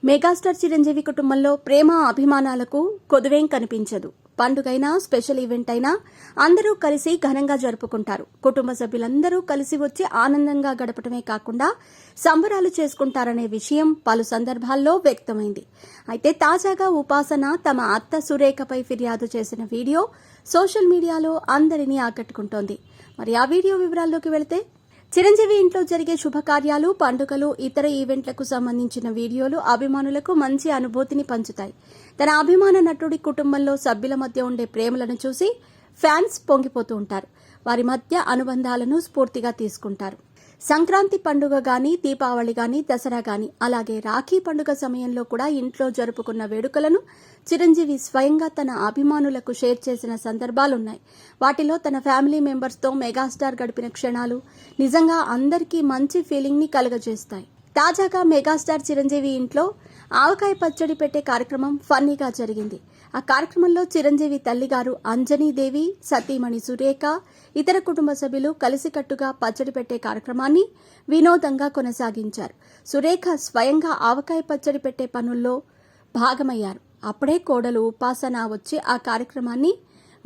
Megastar Chiranjeevi కుటుంబంలో ప్రేమ అభిమానాలకు కొదువేం కనిపించదు. పండుగైనా special event అయినా అందరూ కలిసి ఘనంగా జరుపుకుంటారు. కుటుంబ సభ్యులందరూ కలిసి వచ్చి ఆనందంగా గడపడమే కాకుండా సంబరాలు చేసుకుంటారనే విషయం పలు సందర్భాల్లో వ్యక్తమైంది. అయితే తాజాగా ఉపాసన తమ అత్త సురేఖపై ఫిర్యాదు చేసిన వీడియో సోషల్ మీడియాలో అందరినీ ఆకట్టుకుంటోంది. మరి ఆ వీడియో వివరాల్లోకి వెళితే, చిరంజీవి ఇంట్లో జరిగే శుభకార్యాలు, పండుగలు, ఇతర ఈవెంట్లకు సంబంధించిన వీడియోలు అభిమానులకు మంచి అనుభూతిని పంచుతాయి. తన అభిమాన నటుడి కుటుంబంలో సభ్యుల మధ్య ఉండే ప్రేమలను చూసి ఫ్యాన్స్ పొంగిపోతూ ఉంటారు. వారి మధ్య అనుబంధాలను స్ఫూర్తిగా తీసుకుంటారు. సంక్రాంతి పండుగ గాని, దీపావళి గాని, దసరా గాని, అలాగే రాఖీ పండుగ సమయంలో కూడా ఇంట్లో జరుపుకున్న వేడుకలను చిరంజీవి స్వయంగా తన అభిమానులకు షేర్ చేసిన సందర్భాలున్నాయి. వాటిలో తన ఫ్యామిలీ మెంబర్స్తో మెగాస్టార్ గడిపిన క్షణాలు నిజంగా అందరికీ మంచి ఫీలింగ్ ని కలుగజేస్తాయి. తాజాగా మెగాస్టార్ చిరంజీవి ఇంట్లో ఆవకాయ పచ్చడి పెట్టే కార్యక్రమం ఫన్నీగా జరిగింది. ఆ కార్యక్రమంలో చిరంజీవి తల్లిగారు అంజనీదేవి, సతీమణి సురేఖ, ఇతర కుటుంబ సభ్యులు కలిసికట్టుగా పచ్చడి పెట్టే కార్యక్రమాన్ని వినోదంగా కొనసాగించారు. సురేఖ స్వయంగా ఆవకాయ పచ్చడి పెట్టే పనుల్లో భాగమయ్యారు. అప్పుడే కోడలు ఉపాసన వచ్చి ఆ కార్యక్రమాన్ని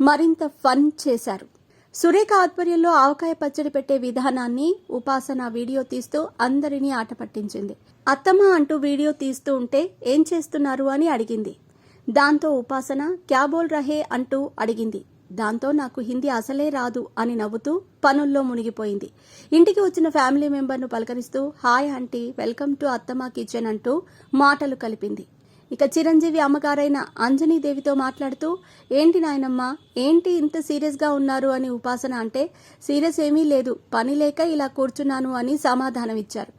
మరింత ఫన్ చేశారు. సురేఖ ఆధ్వర్యంలో ఆవకాయ పచ్చడి పెట్టే విధానాన్ని ఉపాసన వీడియో తీస్తూ అందరినీ ఆట పట్టించింది. అత్తమ్మ అంటూ వీడియో తీస్తూ ఉంటే ఏం చేస్తున్నారు అని అడిగింది. దాంతో ఉపాసన క్యా బోల్ రహే అంటూ అడిగింది. దాంతో నాకు హిందీ అసలే రాదు అని నవ్వుతూ పనుల్లో మునిగిపోయింది. ఇంటికి వచ్చిన ఫ్యామిలీ మెంబర్ను పలకరిస్తూ హాయ్ ఆంటీ, వెల్కమ్ టు అత్తమ్మ కిచెన్ అంటూ మాటలు కలిపింది. ఇక చిరంజీవి అమ్మగారైన అంజనీదేవితో మాట్లాడుతూ ఏంటి నాయనమ్మ, ఏంటి ఇంత సీరియస్గా ఉన్నారు అని ఉపాసన అంటే సీరియస్ ఏమీ లేదు, పని లేక ఇలా కూర్చున్నాను అని సమాధానమిచ్చారు.